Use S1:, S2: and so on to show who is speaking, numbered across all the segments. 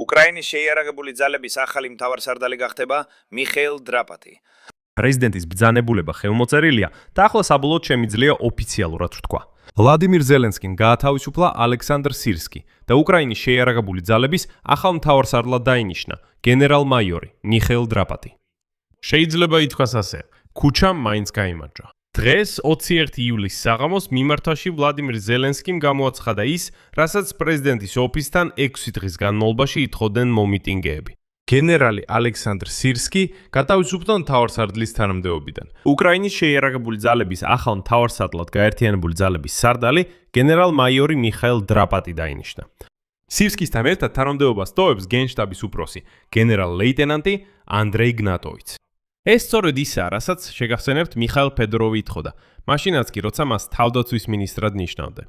S1: უკრაინის შეიარაღებული ძალების ახალი მთავარსარდალი გახდება მიხეილ დრაპატი.
S2: პრეზიდენტის ბრძანებულება ხელმოწერილია და ახლა საბოლოოდ შემიძლია ოფიციალურად ვთქვა. ვლადიმირ ზელენსკიმ გაათავისუფლა ალექსანდრ სირსკი და უკრაინის შეიარაღებული ძალების ახალ მთავარსარდლად დაინიშნა გენერალ-მაიორი მიხეილ დრაპატი.
S3: შეიძლება ითქვას ასე, ქუჩამ მაინც გაიმარჯვა. დღეს 21 ივლისის საღამოს მიმართვაში ვლადიმირ ზელენსკიმ გამოაცხადა ის, რასაც პრეზიდენტის ოფისთან 6 დღის განმავლობაში ითხოვდნენ მომიტინგეები. გენერალი ალექსანდრ სირსკი გადაისუფლდა მთავარსარდლის თანამდებობიდან.
S2: უკრაინის შეიარაღებული ძალების ახალ მთავარსარდლად გაერთიანებული ძალების სარდალი გენერალ-მაიორი მიხეილ დრაპატი დაინიშნა. სირსკისთან ერთად თანამდებობას ტოვებს გენშტაბის უფროსი გენერალ-ლეიტენანტი ანდრეი გნატოვიც.
S3: ეს სწორედ ისაა, რასაც შეგახსენებთ მიხაილ ფედოროვი ითხოვდა, მაშინაც კი როცა მას თავდაცვის მინისტრად ნიშნავდნენ.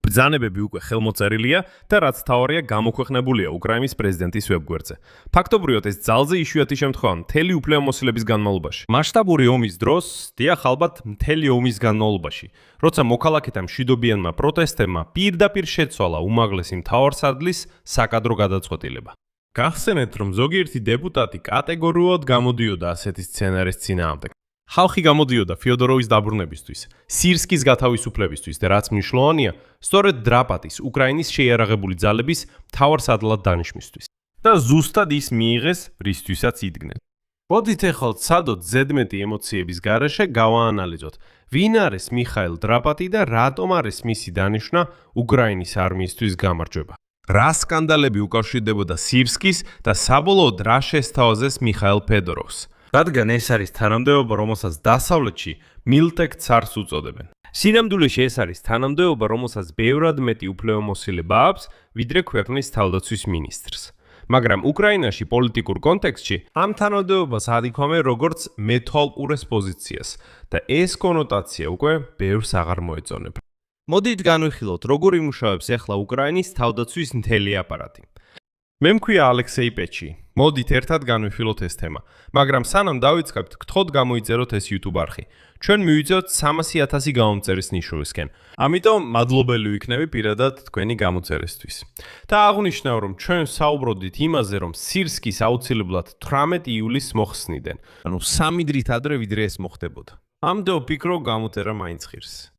S2: ბრძანებები უკვე ხელმოწერილია და რაც თავარია გამოქვეყნებულია უკრაინის პრეზიდენტის ვებგვერდზე. ფაქტობრივად ეს ძალზე იშვიათი შემთხვევაა მთელი უფლებამოსილების განმავლობაში. მასშტაბური ომის დროს, დიახ, ალბათ მთელი ომის განმავლობაში, როცა მოქალაქეთა მშვიდობიანმა პროტესტებმა პირდაპირ შეცვალა უმაღლესი მთავარსარდლის საკადრო გადაწყვეტილება.
S3: გახსენეთ, რომ ზოგიერთი დეპუტატი კატეგორიულად გამოდიოდა ასეთი სცენარის წინააღმდეგ. ხალხი გამოდიოდა ფიოდოროვის დაბრუნებისთვის, სირსკის გათავისუფლებისთვის და რაც მნიშვნელოვანია, სწორედ დრაპატის უკრაინის შეიარაღებული ძალების მთავარსარდლად დანიშვნისთვის. და ზუსტად ის მიიღეს, რისთვისაც იდგნენ. მოდით ახლა ცადოთ ზედმეტი ემოციების გარეშე გავაანალიზოთ, ვინ არის მიხაილ დრაპატი და რატომ არის მისი დანიშვნა უკრაინის არმიისთვის გამარჯვება.
S2: რა სკანდალები უკავშირდებოდა სირსკის და საბოლოოდ რა შესთავაზეს მიხაილ ფედოროვს.
S3: რადგან ეს არის თანამდებობა, რომელსაც დასავლეთში მილტეკ ცარს უწოდებენ.
S2: სინამდვილეში ეს არის თანამდებობა, რომელსაც ბევრად მეტი უფლებამოსილება აქვს, ვიდრე ქვეყნის თავდაცვის მინისტრს. მაგრამ უკრაინაში პოლიტიკურ კონტექსტში ამ თანამდებობას ადიქომენ როგორც მეთვალყურეს პოზიციას და ეს კონოტაცია უკვე ბევრს აღარ მოეწონება. მოდით განვიხილოთ, როგორ იმუშავებს ახლა უკრაინის თავდაცვის მთელი აპარატი.
S3: მე მქვია ალექსეი პეჩი. მოდით ერთად განვიხილოთ ეს თემა. მაგრამ სანამ დავიწყებთ, გთხოვთ გამოიწეროთ ეს YouTube არხი. ჩვენ მივიწევთ 300,000 გამომწერის ნიშნულისკენ. ამიტომ მადლობელი ვიქნები პირადად თქვენი გამოწერისთვის. და აღვნიშნავ, რომ ჩვენ საუბრობდით იმაზე, რომ სირსკის აუცილებლად 18 ივლისს მოხსნიდნენ. ანუ 3 დღით ადრე, ვიდრე ეს მოხდებოდა. ამდე ვფიქრობ, გამოწერა მაინც ღირს.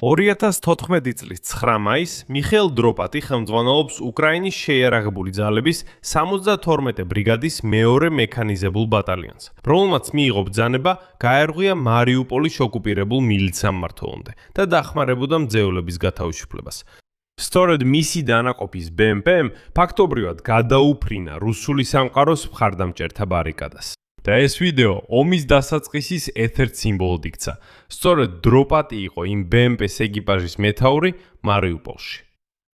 S2: $2014 წლის 9 მაისს მიხეილ დროპატი ხელმძღვანელობს უკრაინის შეიარაღებული ძალების 72 ბრიგადის მეორე მექანიზებულ ბატალიონს, რომელმაც მიიღო ბრძანება გაერღვია მარიუპოლის ოკუპირებულ მილიცსამმართველომდე და დახმარებოდა მძევლების გათავისუფლებას. სწორედ მისი დანაყოფის BMP-მ ფაქტობრივად გადაუფრინა რუსული სამყაროს მხარდამჭერთა ბარიკადას. და ეს ვიდეო ომის დასაწყისის ერთ-ერთ სიმბოლოდ იქცა. სწორედ დროპატი იყო იმ BMP-s ეკიპაჟის მეთაური მარიუპოლში.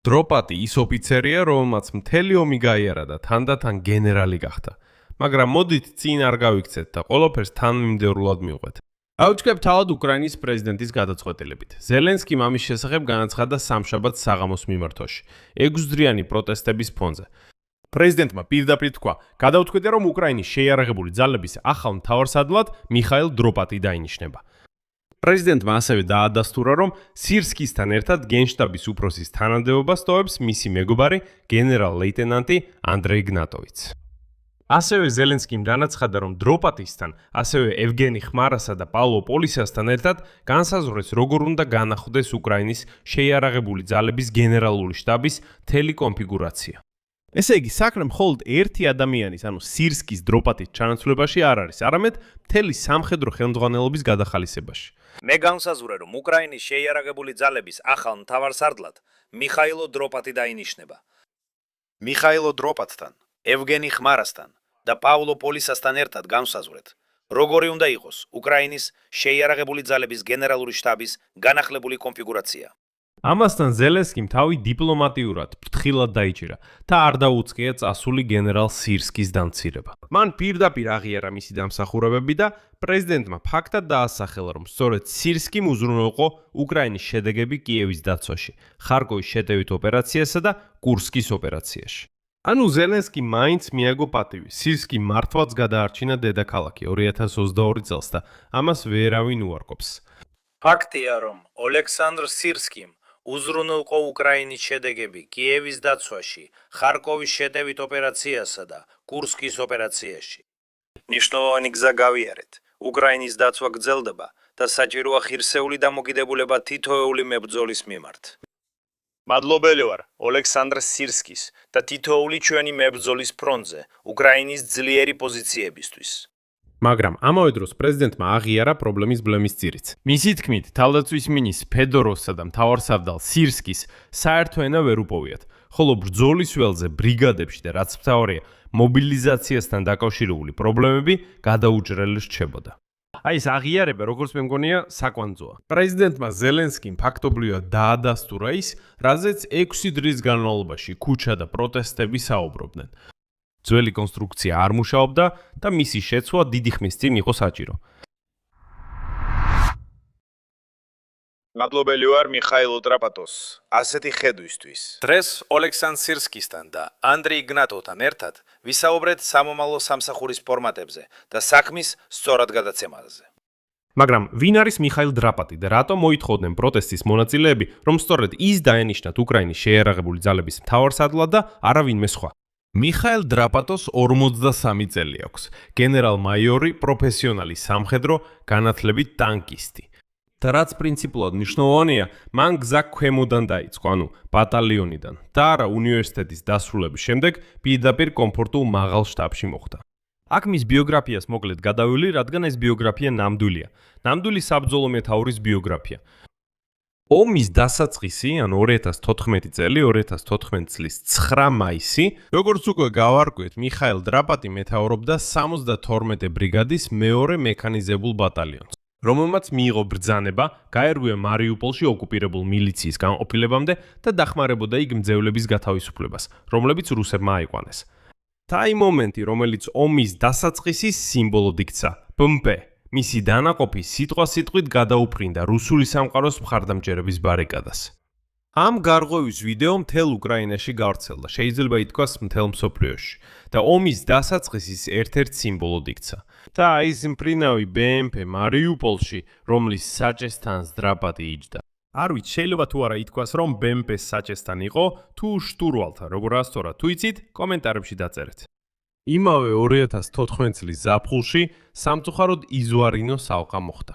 S2: დროპატი ის ოფიცერია, რომელმაც მთელი ომი გაიარა და თანდათან გენერალი გახდა. მაგრამ მოდით წინ არ გავიქცეთ და ყველაფერს თანმიმდევრულად მივყვეთ. ავიწყებთ თავად უკრაინის პრეზიდენტის გადაწყვეტილებით. ზელენსკიმ ამის შესახებ განაცხადა სამშაბათს საღამოს მიმართვაში, 6-დღიანი პროტესტების ფონზე. პრეზიდენტმა პირდაპირ თქვა, გადავთქვეტე, რომ უკრაინის შეიარაღებული ძალების ახალ მთავარსარდლად მიხაილ დროპატი დაინიშნება. პრეზიდენტმა ასევე დაადასტურა, რომ სირსკისთან ერთად გენშტაბის უფროსის თანამდებობას ტოვებს მისი მეგობარი გენერალ-ლეიტენანტი ანდრეი გნატოვიც. ასევე ზელენსკიმ განაცხადა, რომ დროპატისთან, ასევე ევგენი ხმარასა და პავლო პოლისასთან ერთად განსაზღვრეს, როგორ უნდა განახვდეს უკრაინის შეიარაღებული ძალების გენერალური შტაბის მთელი კონფიგურაცია. ესე იგი, საქმე მხოლოდ ერთი ადამიანის, ანუ სირსკის დროპატის ჩანაცვლებაში არ არის, არამედ მთელი სამხედრო ხელმძღვანელობის გადახალისებაში.
S1: მე განსაზღვრე, რომ უკრაინის შეიარაღებული ძალების ახალ მთავარსარდლად მიხაილ დროპატი დაინიშნება. მიხაილ დროპატთან, ევგენი ხმარასთან და პავლო პოლისასთან ერთად განსაზღვრეთ, როგორი უნდა იყოს უკრაინის შეიარაღებული ძალების გენერალური შტაბის განახლებული კონფიგურაცია.
S2: ამასთან ზელენსკიმ თავი დიპლომატიურად ფრთხილად დაიჭირა და არ დაუწყია წასული გენერალ სირსკის დამცირება. მან პირდაპირ აღიარა მისი დამსახურებები და პრეზიდენტმა ფაქტად დაასახელა, რომ სწორედ სირსკიმ უზრუნველყო უკრაინის შედეგები კიევის დაცვაში, ხარკოვის შეტევით ოპერაციასა და კურსკის ოპერაციაში. ანუ ზელენსკი მაინც მიაგო პატივი. სირსკი მართლაც გადაარჩინა დედაქალაქი 2022 წელს და ამას ვერავინ უარყოფს.
S1: ფაქტია, რომ ოლექსანდრ სირსკიმ უზრუნველყო უკრაინის შედეგები კიევის დაცვაში, ხარკოვის შეტევით ოპერაციასა და კურსკის ოპერაციაში. ნიშნულოვანი გზა გავიარეთ. უკრაინის დაცვა გრძელდება და საჭიროა ღირსეული დამოკიდებულება თითოეული მებრძოლის მიმართ. მადლობელი ვარ ოლექსანდრ სირსკის და თითოეული ჩვენი მებრძოლის ფრონტზე უკრაინის ძლიერი პოზიციებისთვის.
S2: მაგრამ ამავე დროს პრეზიდენტმა აღიარა პრობლემის ბლემის ძირიც. მისი თქმით, თავდაცვის მინისტრ ფედოროსსა და მთავარსარდალ სირსკის საერთო ენა ვერ უპოვიათ, ხოლო ბრძოლის ველზე ბრიგადებში და რაც მთავარია, მობილიზაციასთან დაკავშირებული პრობლემები გადაუჭრელი რჩებოდა. აი ეს აღიარება, როგორც მე მგონია, საკვანძოა. პრეზიდენტმა ზელენსკიმ ფაქტობრივად დაადასტურა ის, რაზეც 6 დღის განმავლობაში ქუჩა და პროტესტები საუბრობდნენ. ძველი კონსტრუქცია არ მუშაობდა და მისი შეცვლა დიდი ხმის წინ იყო საჭირო.
S1: მადლობელი ვარ მიხაილო ტრაპატოს ასეთი ხედვისთვის. დღეს ოლექსანდრ სირსკისთან და ანდრეი იგნატოვთან ერთად ვისაუბრეთ სამომავლო სამსახურის ფორმატებზე და საქმის სწორად გადაცემაზე.
S2: მაგრამ ვინ არის მიხაილ დრაპატი და რატომ მოითხოვდნენ პროტესტის მონაწილეები, რომ სწორედ ის დაენიშნათ უკრაინის შეიარაღებული ძალების მთავარსარდლად და არა ვინმე სხვა? მიხაილ დრაპატოს 43 წელი აქვს. გენერალ-მაიორი, პროფესიონალი სამხედრო, განათლებით ტანკისტი. და რაც პრინციპულად მნიშვნელოვანია, მან გზა ქვემოდან დაიწყო, ანუ ბატალიონიდან და არა უნივერსიტეტის დასრულების შემდეგ პირდაპირ კომფორტულ მაღალ შტაბში მოხვდა. აქ მის ბიოგრაფიას მოკლედ გადავილი, რადგან ეს ბიოგრაფია ნამდვილია. ნამდვილი საბრძოლო მეთაურის ბიოგრაფია. ომის დასაწყისი, ანუ 2014 წელი, 2014 წლის 9 მაისი, როგორც უკვე გავარკვიეთ, მიხაილ დრაპატი მეთაურობდა 72 ბრიგადის მეორე მექანიზებულ ბატალიონს, რომელმაც მიიღო ბრძანება, გაერღვია მარიუპოლში ოკუპირებულ მილიციის განყოფილებამდე და დახმარებოდა იქ მძევლების გათავისუფლებას, რომლებიც რუსებმა აიყვანეს. და აი მომენტი, რომელიც ომის დასაწყისის სიმბოლოდ იქცა, ბმპ. მისი დანაყოფი სიტყვასიტყვით გადაუფრინდა რუსული სამყაროს მხარდამჭერების ბარიკადას. ამ გარღვევის ვიდეო მთელ უკრაინაში გავრცელდა, შეიძლება ითქვას მთელ მსოფლიოში და ომის დასაწყისის ერთ-ერთ სიმბოლოდ იქცა. და აი ეს მფრინავი BMP მარიუპოლში, რომლის საჭესთან დრაპატი იჯდა. არ ვიცი, შეიძლება თუ არა ითქვას, რომ BMP-ს საჭესთან იყო, თუ შტურვალთა, როგორ ასწორა, თუ იცით, კომენტარებში დაწერეთ. იმავე 2014 წლის ზაფხულში სამწუხაროდ იზვარინოს ალყა მოხდა.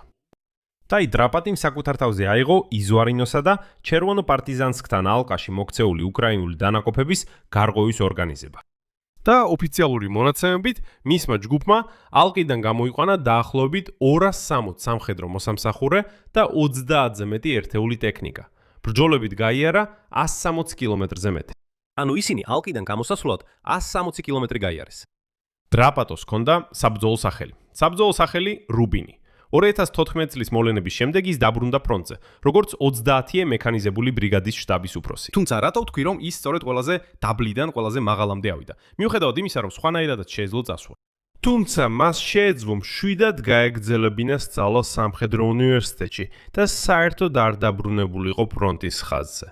S2: და აი დრაპატიმ საკუთარ თავზე აიღო იზვარინოსა და ჩერვონო პარტიზანსკთან ალყაში მოქცეული უკრაინული დანაყოფების გარღვევის ორგანიზება. და ოფიციალური მონაცემებით მისმა ჯგუფმა ალყიდან გამოიყვანა დაახლოებით 260 სამხედრო მოსამსახურე და 30-ზე მეტი ერთეული ტექნიკა. ბრძოლებით გაიარა 160 კილომეტრზე მეტი. ანუ ისინი ალყიდან გამოსასვლად 160 კილომეტრი გაიარეს. დრაპატოს ჰქონდა საბრძოლო სახელი. საბრძოლო სახელი რუბინი. 2014 წლის მოვლენების შემდეგ ის დაბრუნდა ფრონტზე, როგორც 30-ე მექანიზებული ბრიგადის შტაბის უფროსი. თუმცა რატო ვთქვი, რომ ის სწორედ ყველაზე დაბლიდან ყველაზე მაღალამდე ავიდა? მიუხედავად იმისა, რომ სხვანაირადაც შეეძლო წასვლა. თუმცა მას შეეძლო მშვიდად გაეგრძელებინა სწავლა სამხედრო უნივერსიტეტში და საერთოდ არ დაბრუნებულიყო ფრონტის ხაზზე.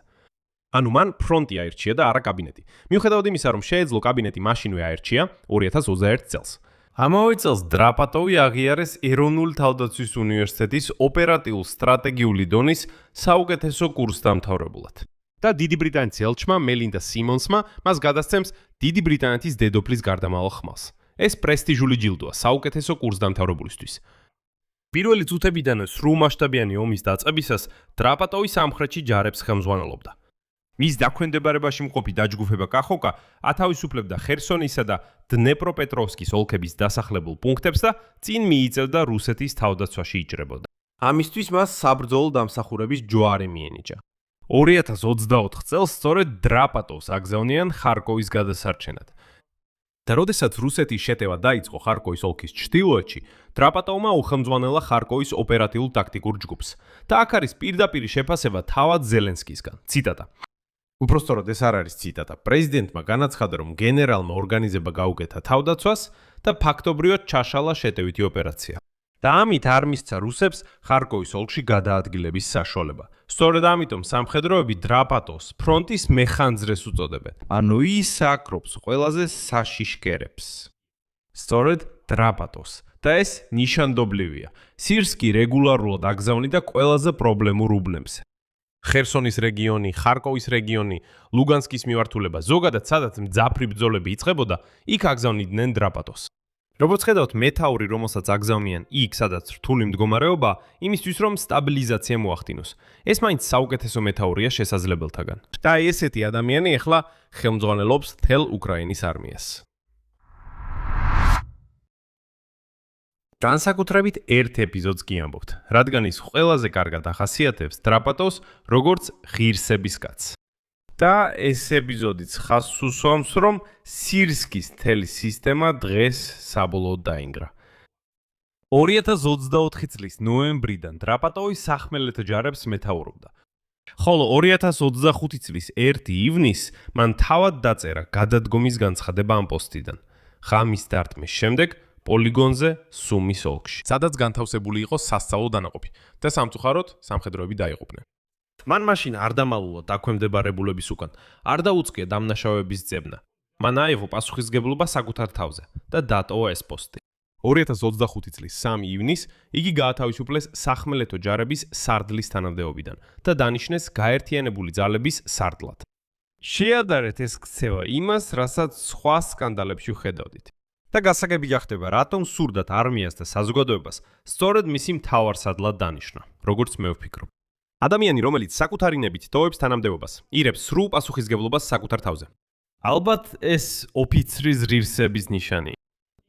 S2: ანუ მან ფრონტი აერჩია და არა კაბინეტი. მიუხედავად იმისა, რომ შეეძლო კაბინეტი მაშინვე აერჩია 2021 წელს. ამავე წელს დრაპატოვი აღიარეს ეროვნული თავდაცვის უნივერსიტეტის ოპერატიულ-სტრატეგიული დონის საუკეთესო კურსდამთავრებულად. და დიდი ბრიტანეთის ელჩმა მელინდა სიმონსმა მას გადასცემს დიდი ბრიტანეთის დედოფლის გარდამავალ ხმალს. ეს პრესტიჟული ჯილდოა საუკეთესო კურსდამთავრებულისთვის. პირველი წუთებიდანვე სრულმასშტაბიანი ომის დაწყებისას დრაპატოვი სამხრეთში ჯარებს ხელმძღვანელობდა. მის დაქვემდებარებაში მყოფი დაჯგუფება კახოკა ათავისუფლებდა ხერსონისა და დნეპროპეტროვსკის ოლქების დასახლებულ პუნქტებს და წინ მიიწევდა რუსეთის თავდაცვაში იჭრებოდა. ამისთვის მას საბრძოლო დამსახურების ჯვარი მიენიჭა. 2024 წელს სწორედ დრაპატოვს აგზავნიან ხარკოვის გადასარჩენად.
S3: და როდესაც რუსეთის შეტევა დაიწყო ხარკოვის ოლქის ჩრდილოეთში, დრაპატოვმა უხელმძღვანელა ხარკოვის ოპერატიულ-ტაქტიკურ ჯგუფს და აქ არის პირდაპირი შეფასება თავად ზელენსკისგან. ციტატა. უпростоროდ ეს არ არის ციტატა. პრეზიდენტმა განაცხადა, რომ გენერალმა ორგანიზება გაუკეთა თავდაცვას და ფაქტობრივად ჩაშალა შეტევითი ოპერაცია. და ამით არ მისცა რუსებს ხარკოვის ოლქში გადაადგილების საშუალება. სწორედ ამიტომ სამხედროები დრაპატოს ფრონტის მეხანძრეს უწოდებენ. ანუ ის აკრობს ყველაზე საშიშკერებს. სწორედ დრაპატოს. და ეს ნიშანდობლივია. სირსკი რეგულარულად აგზავნიდა ყველაზე პრობლემურ უბნებზე. ხერსონის რეგიონი, ხარკოვის რეგიონი, ლუგანსკის მიმართულება, ზოგადად სადაც მძაფრი ბრძოლები იწყებოდა, იქ აგზავნიდნენ დრაპატოს. როგორც ხედავთ, მეთაური, რომელსაც აგზავნიან იქ, სადაც რთული მდგომარეობა, იმისთვის რომ სტაბილიზაცია მოახდინოს. ეს მაინც საუკეთესო მეთაურია შესაძლებელთაგან. და ესეთი ადამიანი ახლა ხელმძღვანელობს მთელ უკრაინის არმიას. განსაკუთრებით ერთ ეპიზოდს კი ამბობთ, რადგან ის ყველაზე კარგად ახასიათებს დრაპატოს როგორც ღირსების კაცს. და ეს ეპიზოდიც ხაზს უსვამს, რომ სირსკის მთელი სისტემა დღეს საბოლოოდ დაინგრა. 2024 წლის ნოემბრიდან დრაპატოვი სახმელეთო ჯარებს მეთაურობდა. ხოლო 2025 წლის 1 ივნისს მან თავად დაწერა გადადგომის განცხადება ამ პოსტიდან. ღამის დარტყმის შემდეგ პოლიგონზე სუმის ოლქში, სადაც განთავსებული იყო სასწავლო დანაყოფი და სამწუხაროდ სამხედროები დაიღუპნენ. მან მაშინ არ დამალულა დაქვემდებარებულების უკან, არ დაუწყია დამნაშავეების ძებნა. მან აიღო პასუხისგებლობა საკუთარ თავზე და დატოვა ეს პოსტი. 2025 წლის 3 ივნისს იგი გაათავისუფლეს სახმელეთო ჯარების სარდლის თანამდებობიდან და დანიშნეს გაერთიანებული ძალების სარდლად. შეადარეთ ეს ქცევა იმას, რასაც სხვა სკანდალებში ხედავდით. და გასაგები გახდება, რატომ სურდათ არმიას და საზოგადოებას სწორედ მისი მთავარსარდლად დანიშნა, როგორც მე ვფიქრობ. ადამიანი, რომელიც საკუთარი ნებით ტოვებს თანამდებობას, ირებს სრულ პასუხისგებლობას საკუთარ თავზე. ალბათ ეს ოფიცრის ღირსების ნიშანია.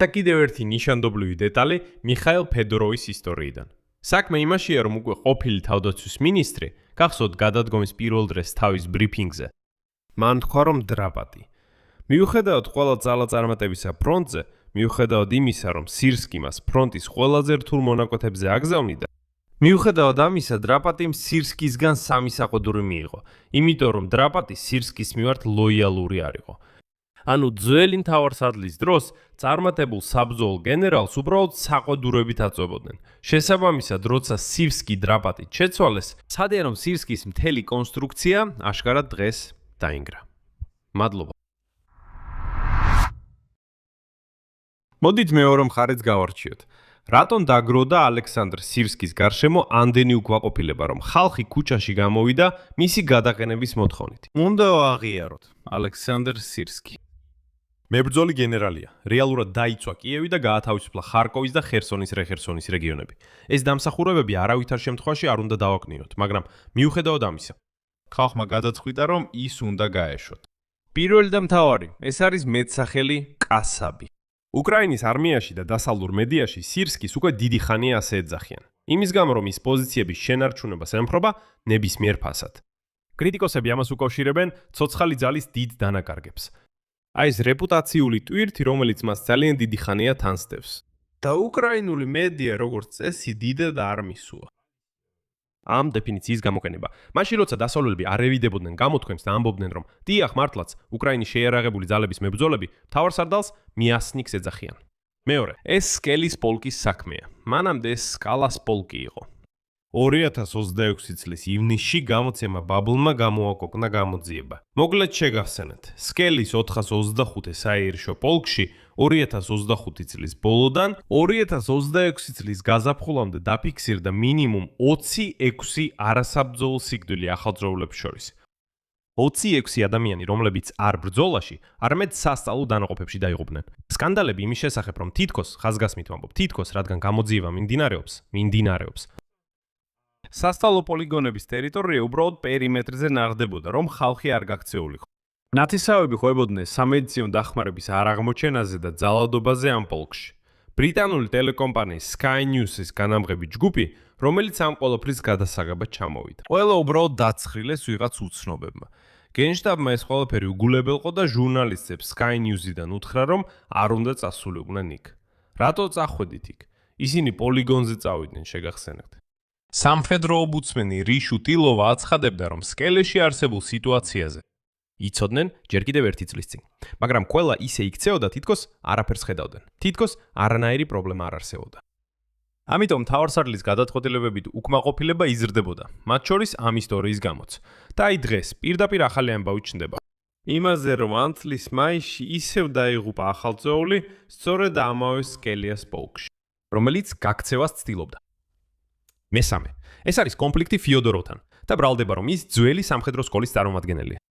S3: და კიდევ ერთი ნიშანდობლივი დეტალი მიხაილ ფედოროვის ისტორიიდან. საქმე იმაშია, რომ უკვე ყოფილი თავდაცვის მინისტრი, გახსოვთ გადადგომის პირველ დღეს თავის ბრიფინგზე, მან თქვა, რომ დრაპატი. მიუხედავად ყველა ძალაწარმატებისა ფრონტზე, მიუხედავად იმისა, რომ სირსკი მას ფრონტის ყველაზე რთულ მონაკვეთებზე აგზავნიდა, მიუხედავად ამისა, დრაპატიმ სირსკისგან სამი საყდური მიიღო, იმიტომ რომ დრაპატი სირსკის მიმართ ლოიალური არ იყო. ანუ ძველი მთავარსარდლის დროს წარმატებულ საბრძოლო გენერალს უბრალოდ საყდურებით აწვებოდნენ. შესაბამისად, როცა სირსკი დრაპატით შეცვალეს, ცადია რომ სირსკის მთელი კონსტრუქცია აშკარად დღეს დაინგრა. მადლობა. მოდით მეორე მხარეც გავარჩიოთ. რატომ დაგროვდა ალექსანდრ სირსკის გარშემო ამდენი უკმაყოფილება, რომ ხალხი ქუჩაში გამოვიდა მისი გადაყენების მოთხოვნით? უნდა აღიაროთ, ალექსანდრ სირსკი მებრძოლი გენერალია. რეალურად დაიცვა კიევი და გაათავისუფლა ხარკოვის და ხერსონის რეხერსონის რეგიონები. ეს დამსახურებები არავითარ შემთხვევაში არ უნდა დავაკნიოთ, მაგრამ მიუხედავად ამისა, ხალხმა გადაწყვიტა, რომ ის უნდა გაეშვოთ. პირველი და მთავარი, ეს არის მეტსახელი კასაბი. უკრაინის არმიაში და დასავლურ მედიაში სირსკის უკვე დიდი ხანია ასე ეძახიან. იმის გამო, რომ ის პოზიციების შენარჩუნებას ემხრობა ნებისმიერ ფასად. კრიტიკოსები ამას უკავშირებენ ცოცხალი ძალის დიდ დანაკარგებს. აი ეს რეპუტაციული ტვირთი, რომელიც მას ძალიან დიდი ხანია თანსდევს. და უკრაინული მედია, როგორც წესი, დიდად არ მისუა. ამ დეფინიციის გამოყენება. მაშინ როცა დასავლელები არ ევიდებოდნენ გამოთქვამს და ამბობდნენ, რომ დიახ, მართლაც, უკრაინის შეიარაღებული ძალების მებრძოლები მთავარსარდალს მიასნიკს ეძახიან. მეორე, ეს სკელის პოლკის საქმეა. მანამდე ეს სკალას პოლკი იყო. 2026 წლის ივნისში გამოცემა ბაბლმა გამოაკოკნა გამოძიება. მოკლედ შეგახსენეთ, სკელის 425 საიერშო პოლკში 2025 წლის ბოლოდან 2026 წლის გაზაფხულამდე დაფიქსირდა მინიმუმ 26 არასაბრძოლო სიკვდილი ახალწლოვანებს შორის. 26 ადამიანი, რომლებიც არ ბრძოლაში, არამედ სასწავლო დანაყოფებში დაიღუპნენ. სკანდალები იმის შესახებ, რომ თითქოს, ხაზგასმით ვამბობ, თითქოს, რადგან გამოძიება მინდინარეობს. სასწავლო პოლიგონების ტერიტორია უბრალოდ პერიმეტრზე ნახდებოდა, რომ ხალხი არ გაქცეულიყო. ნათესავები ხვებოდნენ სამედიცინო დახმარების არაღმოჩენაზე და ძალადობაზე ამ პოლკში. ბრიტანული ტელეკომპანიის Sky News-ის განამღები ჯგუფი, რომელიც ამ ყველაფრის გადასაღებად ჩამოვიდა. ყველა უბრალოდ დაცხრილეს ვიღაც უცნობებმა. გენშტაბმა ეს ყველაფერი უგულებელყო და ჟურნალისტებს Sky News-დან უთხრა, რომ არ უნდა წასულიყვნენ იქ. რატო წახვედით იქ? ისინი პოლიგონზე წავიდნენ, შეგახსენებთ. სამხედრო ომბუდსმენი რიშუ ტილოვა აცხადებდა, რომ სკელეში არსებულ სიტუაციაზე იცოდნენ ჯერ კიდევ 1 წლის წინ. მაგრამ ყველა ისე იქცეოდა, თითქოს არაფერს ხედავდნენ. თითქოს არანაირი პრობლემა არ არსებობდა. ამიტომ მთავარსარდლის გადაწყვეტილებებით უკმაყოფილება იზრდებოდა, მათ შორის ამ ისტორიის გამოც. და აი დღეს პირდაპირ ახალი ამბავი ჩნდება. იმაზე, რომ ამ წლის მაისში ისევ დაიღუპა ახალწეული, სწორედ ამავე სკელიას პოლკში, რომელიც გაქცევას ცდილობდა. მესამე, ეს არის კონფლიქტი ფიოდოროვთან და ბრალდება, რომ ის ძველი სამხედრო სკოლის წარმომადგენელია.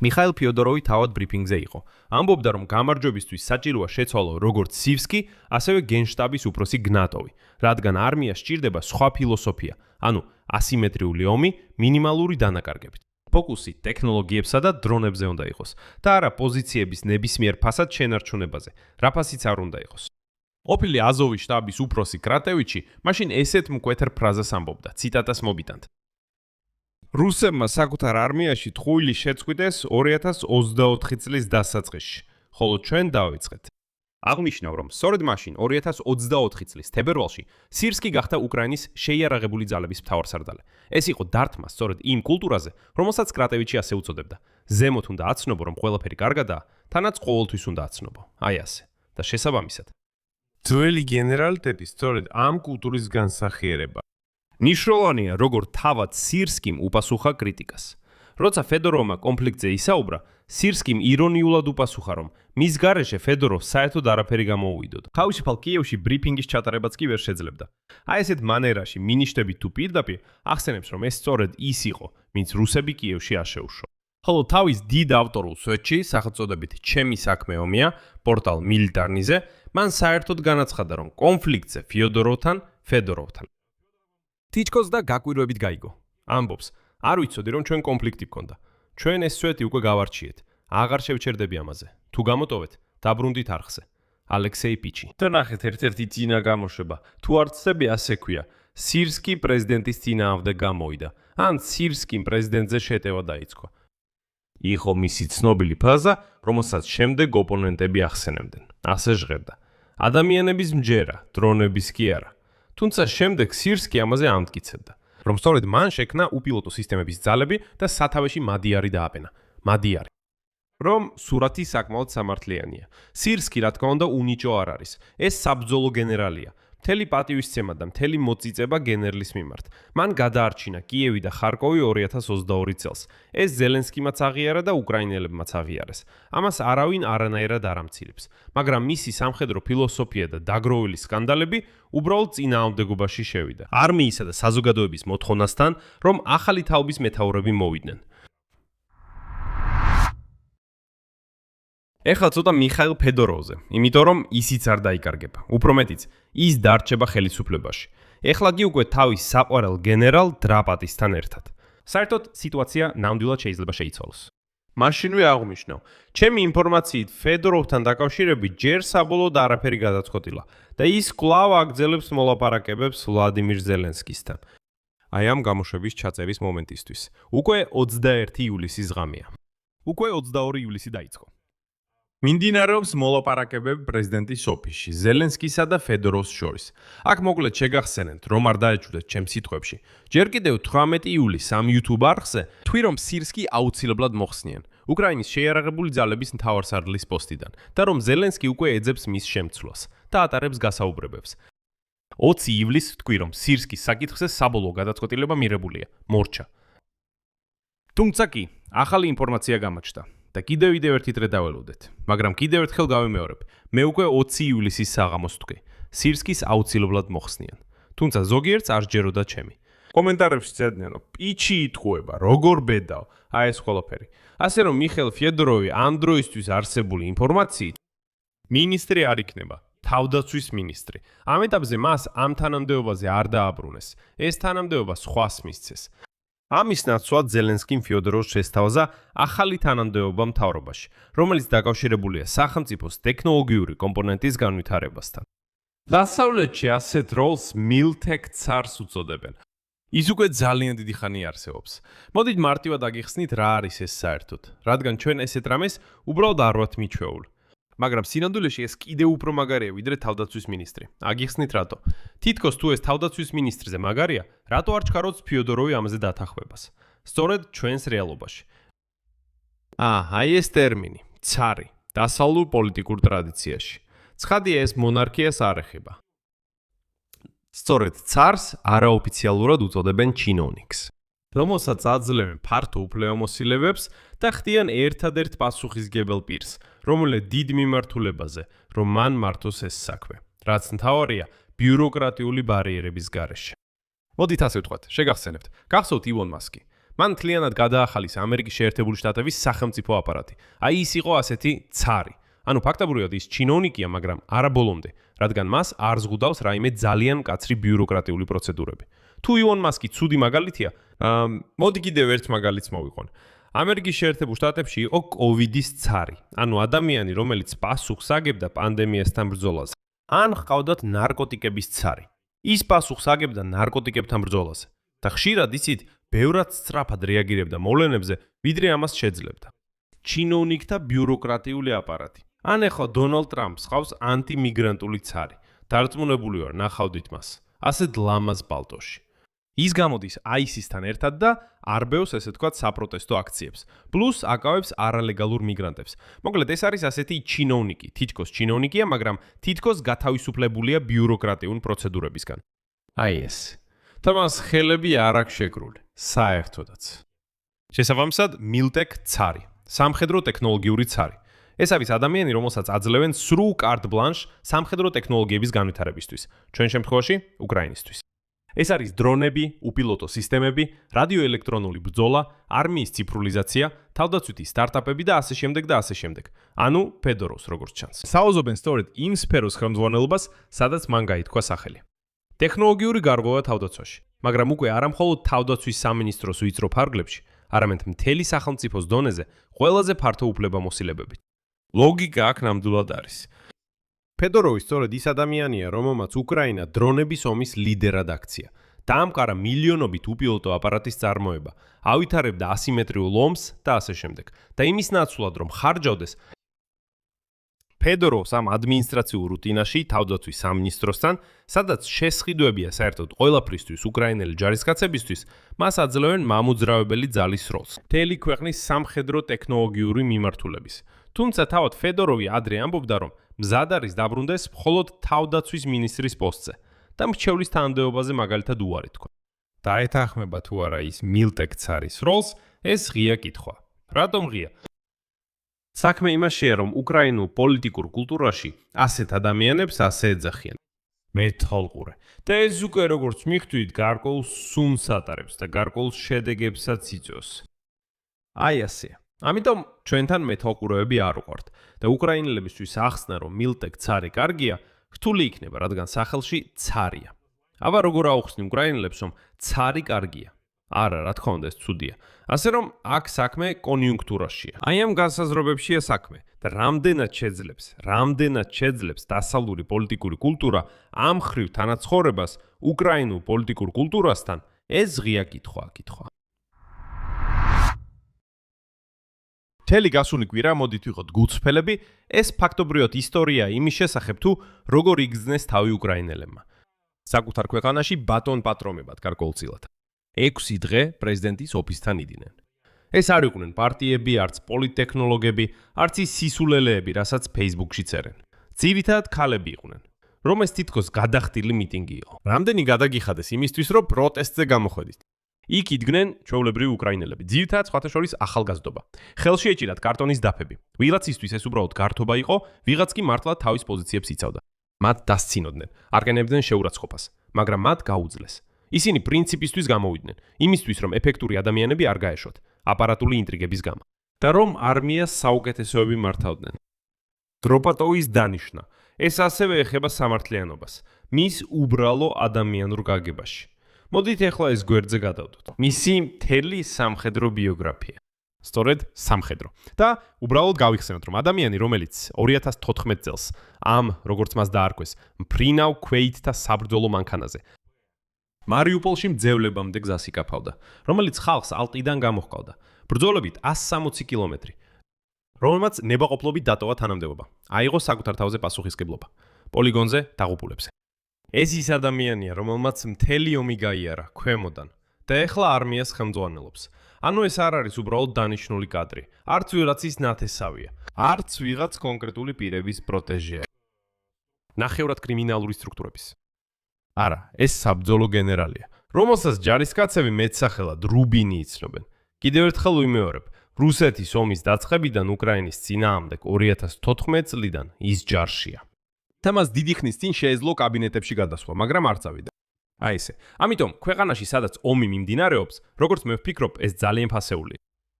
S3: მიხაილ ფიოდოროვი თავად ბრიფინგზე იყო. ამბობდა, რომ გამარჯვებისთვის საჭიროა შეცვალო როგორც სივსკი, ასევე გენშტაბის უფროსი გნატოვი, რადგან არმიას სჭირდება სხვა ფილოსოფია, ანუ ასიმეტრიული ომი მინიმალური დანაკარგებით. ფოკუსი ტექნოლოგიებსა და დრონებზე უნდა იყოს და არა პოზიციების ნებისმიერ ფასად შენარჩუნებაზე, რა ფასიც არ უნდა იყოს. ყოფილი აზოვის შტაბის უფროსი კრატევიჩი მაშინ ესეთ მკვეთრ ფრაზას ამბობდა, ციტატას მობიტანთ. რუსებმა საკუთარ არმიაში ტყუილი შეწყვიტეს 2024 წლის დასაწყისში, ხოლო ჩვენ დავიწყეთ. აღნიშნავ, რომ სწორედ მაშინ 2024 წლის თებერვალში სირსკი გახდა უკრაინის შეიარაღებული ძალების მთავარსარდალი. ეს იყო დართმა სწორედ იმ კულტურაზე, რომელსაც კრატევიჩი ასე უწოდებდა. ზემოთ უნდა აცნობო, რომ ყველაფერი კარგადაა, თანაც ყოველთვის უნდა აცნობო. აი ასე. და შესაბამისად. ძველი გენერალიტეტი სწორედ ამ კულტურის განსახიერება. ნიშნულოვანია, როგორ თავად სირსკიმ უპასუხა კრიტიკას. როცა ფედოროვმა კონფლიქტზე ისაუბრა, სირსკიმ ირონიულად უპასუხა, რომ მის გარეშე ფედოროვს საერთოდ არაფერი გამოუვიდოდა. თავისუფალ კიევში ბრიფინგის ჩატარებაც კი ვერ შეძლებდა. აი ესეთ მანერაში მინიშნებით თუ პირდაპირ ახსენებს, რომ ეს სწორედ ის იყო, ვინც რუსები კიევში აშეუშო. ხოლო თავის დიდ ავტორულ სვეტში, სახელწოდებით ჩემი საქმე ომია, პორტალ მილიტარნიზე, მან საერთოდ განაცხადა, რომ კონფლიქტზე ფიოდოროვთან, ფედოროვთან თითქოს და გაკვირვებით გაიგო. ამბობს, არ ვიცოდი, რომ ჩვენ კონფლიქტი გქონდა. ჩვენ ეს სვეტი უკვე გავარჩიეთ. აღარ შევჩერდები ამაზე. თუ გამოტოვეთ, დაბრუნდით არხზე. ალექსეი პიჩი. და ნახეთ ერთ-ერთი წინა გამოშვება. თუ არცები ასე ქვია, სირსკი პრეზიდენტის წინააღმდეგ გამოვიდა. ან სირსკიმ პრეზიდენტზე შეტევა დაიწყო. იყო მისი ცნობილი ფაზა, რომელსაც შემდეგ ოპონენტები ახსენებდნენ. ასე ჟღერდა. ადამიანების მჯერა, დრონების კი არა. თუმცა შემდეგ სირსკი ამაზე ამტკიცებდა, რომ სწორედ მან შექმნა უპილოტო სისტემების ძალები და სათავეში მადიარი დააბენა. მადიარი. რომ სურათი საკმაოდ სამართლიანია. სირსკი, რა თქმა უნდა, უნიჭო არ არის. ეს საბრძოლო გენერალია. მთელი პატივისცემა და მთელი მოწიწება გენერლის მიმართ. მან გადაარჩინა კიევი და ხარკოვი 2022 წელს. ეს ზელენსკიმაც აღიარა და უკრაინელებმაც აღიარეს. ამას არავინ არანაირად არ ამცილებს. მაგრამ მისი სამხედრო ფილოსოფია და დაგროვილი სკანდალები უბრალოდ წინააღმდეგობაში შევიდა. არმიისა და საზოგადოების მოთხოვნასთან, რომ ახალი თაობის მეთაურები მოვიდნენ. ეხლა ცოტა მიხაილ ფედოროვზე, იმიტომ რომ ისიც არ დაიკარგება. უფრო მეტიც, ის დარჩება ხელისუფლებაში. ეხლა კი უკვე თავის საყვარელ გენერალ დრაპატისთან ერთად. საერთოდ სიტუაცია ნამდვილად შეიძლება შეიცვალოს. მაშინვე აღნიშნავ, ჩემი ინფორმაციით ფედოროვთან დაკავშირებით ჯერ საბოლოოდ არაფერი გადაწყვეტილა და ის კვლავ აგრძელებს მოლაპარაკებებს ვლადიმირ ზელენსკისთან. აი ამ გამოშვების ჩაწერის მომენტისთვის. უკვე 21 ივლისის ღამეა. უკვე 22 ივლისი დაიწყო. მინდინარეობს მოლაპარაკებები პრეზიდენტის ოფისში, ზელენსკისა და ფედოროვს შორის. აქ მოკლედ შეგახსენებთ, რომ არ დაეჭვდეთ ჩემს სიტყვებში. ჯერ კიდევ 18 ივლისს ამ YouTube არხზე თქვი, რომ სირსკი აუცილებლად მოხსნიან უკრაინის შეიარაღებული ძალების მთავარსარდლის პოსტიდან და რომ ზელენსკი უკვე ეძებს მის შემცვლას და ატარებს გასაუბრებებს. 20 ივლისს თქვი, რომ სირსკის საკითხზე საბოლოო გადაწყვეტილება მიღებულია, მორჩა. თუმცა კი, ახალი ინფორმაცია გამოჩნდა. და კიდევ ერთი დღე დაველოდეთ, მაგრამ კიდევ ერთხელ გავიმეორებ, მე უკვე 20 ივლისის საღამოს ვთქვი, სირსკის აუცილებლად მოხსნიან. თუმცა ზოგიერთს არ სჯეროდა ჩემი. კომენტარებში წერდნენ, რომ პიჩი იტყუება, როგორ ბედავ, აი ეს ყველაფერი. ასე რომ მიხაილ ფედოროვი ამ დროისთვის არსებული ინფორმაციით მინისტრი არ იქნება, თავდაცვის მინისტრი. ამ ეტაპზე მას ამ თანამდებობაზე არ დააბრუნეს. ეს თანამდებობა სხვას მისცეს. ამის ნაცვლად ზელენსკიმ ფიოდოროვს შესთავაზა ახალი თანამდებობა მთავრობაში, რომელიც დაკავშირებულია სახელმწიფოს ტექნოლოგიური კომპონენტის განვითარებასთან. დასავლეთში ასეთ როლს მილთექ ცარს უწოდებენ. ის უკვე ძალიან დიდი ხანი არსებობს. მოდით მარტივად აგიხსნით რა არის ეს საერთოდ, რადგან ჩვენ ესეთ რამეს უბრალოდ არ ვართ მიჩვეულ. მაგრამ სინამდვილეში ეს კიდევ უფრო მაგარია ვიდრე თავდაცვის მინისტრი. აგიხსნით რატო? თითქოს თუ ეს თავდაცვის მინისტრზე მაგარია, რატო არ ჩქაროთ ფიოდოროვი ამაზე დათანხმებას? სწორედ ჩვენს რეალობაში. აი ეს ტერმინი, ცარი, დასავლურ პოლიტიკურ ტრადიციაში. ცხადია ეს მონარქიას არ ეხება. სწორედ ცარს არაოფიციალურად უწოდებენ ჩინოვნიკს, რომელსაც აძლევენ ფართო უფლებამოსილებებს და ხდიან ერთადერთ პასუხისგებელ პირს, რომელსაც დიდ მიმართულებაზე, რომ მან მართოს ეს საქმე, რაც მთავარია ბიუროკრატიული ბარიერების გარეშე. მოდით ასე ვთქვათ, შეგახსენებთ, გახსოვთ ილონ მასკი. მან მთლიანად გადაახალისა ამერიკის შეერთებული შტატების სახელმწიფო აპარატი. აი ის იყო ასეთი ცარი. ანუ ფაქტობრივად ის ჩინოვნიკია, მაგრამ არა ბოლომდე, რადგან მას არ ზღუდავს რაიმე ძალიან მკაცრი ბიუროკრატიული პროცედურები. თუ ილონ მასკი ცუდი მაგალითია, მოდი კიდევ ერთ მაგალითს მოვიყვან. ამერიკის შეერთებულ შტატებში იყო კოვიდის ცარი, ანუ ადამიანი, რომელიც პასუხს აგებდა პანდემიასთან ბრძოლაზე. ან ჰყავდათ ნარკოტიკების ცარი. ის პასუხს აგებდა ნარკოტიკებთან ბრძოლაზე და ხშირად იცით, ბევრად სწრაფად რეაგირებდა მოვლენებზე, ვიდრე ამას შეძლებდა. ჩინოვნიკთა ბიუროკრატიული აპარატი. ან ეხლა დონალდ ტრამპს ხავს ანტიმიგრანტული ცარი. დარწმუნებული ვარ, ნახავდით მას. ასეთ ლამაზ პალტოში. ის გამოდის ISIS-თან ერთად და არბევს ესე თქვა საპროტესტო აქციებს. პლუს აკავებს არალეგალურ მიგრანტებს. მოკლედ ეს არის ასეთი ჩინოვნიკი, თითქოს ჩინოვნიკია, მაგრამ თითქოს გათავისუფლებულია ბიუროკრატიულ პროცედურებისგან. აი ეს. თამას ხელები არ აქვს შეკრული, საერთოდაც. შესაბამისად, მილტეკ ცარი, სამხედრო ტექნოლოგიური ცარი. ეს არის ადამიანი, რომელსაც აძლევენ სრულ კარტ ბლანშ სამხედრო ტექნოლოგიების განვითარებისთვის, ჩვენ შემთხვევაში უკრაინისთვის. ეს არის დრონები, უპილოტო სისტემები, რადიოელექტრონული ბრძოლა, არმიის ციფრულიზაცია, თავდაცვითი სტარტაპები და ასე შემდეგ და ასე შემდეგ. ანუ ფედოროვს როგორც ჩანს. საუზობენ სწორედ იმ სფეროს ხელმძღვანელობას, სადაც მან გაითქვა სახელი. ტექნოლოგიური გარღვევა თავდაცვაში, მაგრამ უკვე არა მხოლოდ თავდაცვის სამინისტროს ვიწრო ფარგლებში, არამედ მთელი სახელმწიფოს დონეზე ყველაზე ფართო უფლებამოსილებებით. ლოგიკა აქ ნამდვილად არის. ფედოროვი სწორედ ის ადამიანია, რომელმაც უკრაინა დრონების ომის ლიდერად აქცია. დაამყარა მილიონობით უპილოტო აპარატის წარმოება, ავითარებდა ასიმეტრიულ ომს და ასე შემდეგ. და იმის ნაცვლად, რომ ხარჯავდეს ფედოროვს ამ ადმინისტრაციულ რუტინაში თავდაცვის სამინისტროსთან, სადაც შესყიდვებია საერთოდ ყველაფრისთვის უკრაინელი ჯარისკაცებისთვის, მას აძლევენ მამოძრავებელი ძალის როლს. მთელი ქვეყნის სამხედრო ტექნოლოგიური მიმართულების. თუმცა თავად ფედოროვი ადრე ამბობდა, რომ მზად არის დაბრუნდეს მხოლოდ თავდაცვის მინისტრის პოსტზე და მრჩევლის თანამდებობაზე მაგალითად უარი თქვა. დაეთანხმება თუ არა ის მილტეკ ცარის როლს, ეს ღია კითხვა. რატომ ღია? საქმე იმაშია, რომ უკრაინულ პოლიტიკურ კულტურაში ასეთ ადამიანებს ასე ეძახიან. მეთვალყურე. და ეს უკვე როგორც მიხვდით, გარკვეულ სუნს ატარებს და გარკვეულ შედეგებსაც იწვევს. აი ასეა. ამიტომ ჩვენთან მეთვალყურეები არ ვყავთ და უკრაინელებისთვის ახსნა, რომ მილტეკ ცარი კარგია, რთული იქნება, რადგან სახელში ცარია. აბა როგორ აუხსნი უკრაინელებს, რომ ცარი კარგია? არა, რა თქმა უნდა, ეს ცუდია. ასე რომ აქ საქმე კონიუნქტურაშია. აი ამ განსაზღვრებებშია საქმე და რამდენად შეძლებს დასავლური პოლიტიკური კულტურა ამ ხრივ თანაცხოვრებას უკრაინულ პოლიტიკურ კულტურასთან, ეს ღია კითხვა. მთელი გასული კვირა მოდით ვიყოთ გულწრფელები, ეს ფაქტობრივად ისტორია იმის შესახებ თუ როგორ იგრძნეს თავი უკრაინელებმა. საკუთარ ქვეყანაში ბატონ პატრონებად გარკვეულწილად. 6 დღე პრეზიდენტის ოფისთან იდნენ. ეს არ იყვნენ პარტიები, არც პოლიტტექნოლოგები, არც ის სისულელეები, რასაც Facebook-ში წერენ. ძირითადად ქალები იყვნენ, რომ ეს თითქოს გადახდილი მიტინგი იყო. რამდენი გადაგიხადეს იმისთვის, რომ პროტესტზე გამოხვედით. იქ იდგნენ ჩვეულებრივი უკრაინელები, ძირითადად სხვათა შორის ახალგაზრდობა. ხელში ეჭირათ კარტონის დაფები. ვიღაც ისთვის ეს უბრალოდ გართობა იყო, ვიღაც კი მართლა თავის პოზიციებს იცავდა. მათ დასცინოდნენ, არ კენებდნენ შეურაცხყოფას, მაგრამ მათ გაუძლეს. ისინი პრინციპისთვის გამოვიდნენ, იმისთვის რომ ეფექტური ადამიანები არ გაეშვათ, აპარატული ინტრიგების გამო. და რომ არმიას საუკეთესოები მართავდნენ. დროპატოვის დანიშნა. ეს ასევე ეხება სამართლიანობას, მის უბრალო ადამიანურ გაგებაში. მოდით ახლა ეს გვერდზე გადავდოთ. მისი მთელი სამხედრო ბიოგრაფია. სწორედ სამხედრო. და უბრალოდ გავიხსენოთ, რომ ადამიანი, რომელიც 2014 წელს ამ, როგორც მას დაარქვეს, მფრინავ ქვეითთა საბრძოლო მანქანაზე მარიუპოლში მძევლებამდე გზას იკაფავდა, რომელიც ხალხს ალტიდან გამოჰყავდა. ბრძოლებით 160 კილომეტრი, რომელმაც ნებაყოფლობით დატოვა თანამდებობა. აიღო საკუთარ თავზე პასუხისმგებლობა. პოლიგონზე დაღუპულებზე. ეს ის ადამიანია, რომელმაც მთელი ომი გაიარა ქვემოდან და ეხლა არმიას ხელმძღვანელობს. ანუ ეს არ არის უბრალოდ დანიშნული კადრი. არც ვიღაცის ნათესავია, არც ვიღაც კონკრეტული პირების პროტეჟეა. ნახევრად კრიმინალური სტრუქტურების. არა, ეს საბრძოლო გენერალია, რომელსაც ჯარისკაცები მეტსახელად რუბინი იცნობენ. კიდევ ერთხელ ვიმეორებ, რუსეთის ომის დაწყებიდან უკრაინის წინააღმდეგ 2014 წლიდან ის ჯარშია. თემას დიდი ხნის წინ შეეძლო კაბინეტებში გადასვლა, მაგრამ არ წავიდა. აი ესე. ამიტომ ქვეყანაში სადაც ომი მიმდინარეობს, როგორც მე ვფიქრობ, ეს ძალიან ფასეულია.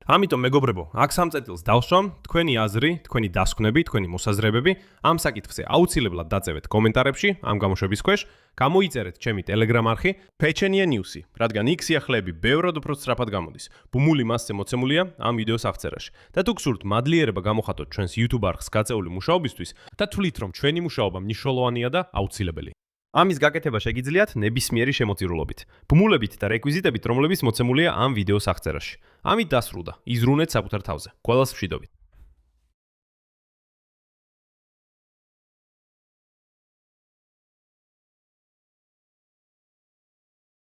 S3: ამიტომ მეგობრებო, აქ სამწეთილს დავსვამ, თქვენი აზრი, თქვენი დასკვნები, თქვენი მოსაზრებები ამ საკითხზე აუცილებლად დაწევეთ კომენტარებში, ამ გამოშვების ქვეშ, გამოიწერეთ ჩემი Telegram არხი Pechenia News-ი, რადგან იქ სიახლეები ბევრად უფრო სწრაფად გამოდის. ბუმული მასზე მოცემულია ამ ვიდეოს აღწერაში. და თუ გსურთ მადლიერება გამოხატოთ ჩვენს YouTube არხს გაწეული მუშაობისთვის და თვლით, რომ ჩვენი მუშაობა მნიშვნელოვანია და აუცილებელი. ამის გაკეთება შეგიძლიათ ნებისმიერი შემოწირულობით, ბმულებით და რეკვიზიტებით, რომლებიც მოცემულია ამ ვიდეოს აღწერაში. ამით დასრულდა. იზრუნეთ საკუთარ თავზე. ყველას მშვიდობით.